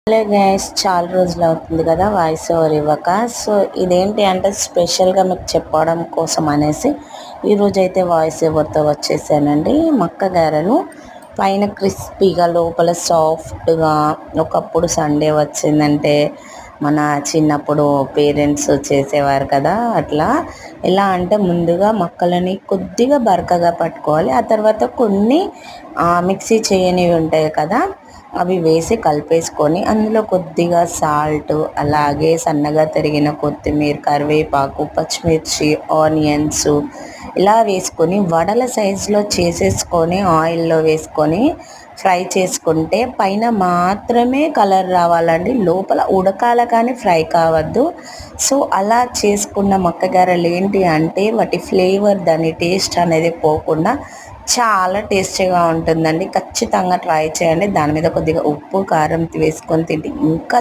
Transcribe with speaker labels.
Speaker 1: Hello guys, చాలా రోజులు అవుతుంది కదా వాయిస్ ఓవర్ ఇవ్వక. సో ఇదేంటి అంటే స్పెషల్గా మీకు చెప్పడం కోసం అనేసి ఈరోజు అయితే వాయిస్ ఓవర్తో వచ్చేసానండి. మక్క గారెలు పైన క్రిస్పీగా లోపల సాఫ్ట్గా. ఒకప్పుడు సండే వచ్చిందంటే మన చిన్నప్పుడు పేరెంట్స్ చేసేవారు కదా, అట్లా ఎలా అంటే ముందుగా మక్కలని కొద్దిగా బరకగా పట్టుకోవాలి. ఆ తర్వాత కొన్ని మిక్సీ చేయనివి ఉంటాయి కదా, అవి వేసి కలిపేసుకొని అందులో కొద్దిగా సాల్ట్, అలాగే సన్నగా తరిగిన కొత్తిమీర, కరివేపాకు, పచ్చిమిర్చి, ఆనియన్స్ ఇలా వేసుకొని వడల సైజులో చేసేసుకొని ఆయిల్లో వేసుకొని ఫ్రై చేసుకుంటే పైన మాత్రమే కలర్ రావాలండి, లోపల ఉడకాల కానీ ఫ్రై కావద్దు. సో అలా చేసుకున్న మక్కగారెలు ఏంటి అంటే వాటి ఫ్లేవర్, దాని టేస్ట్ అనేది పోకుండా చాలా టేస్టీగా ఉంటుందండి. ఖచ్చితంగా ట్రై చేయండి. దాని మీద కొద్దిగా ఉప్పు, కారం వేసుకొని తింటే ఇంకా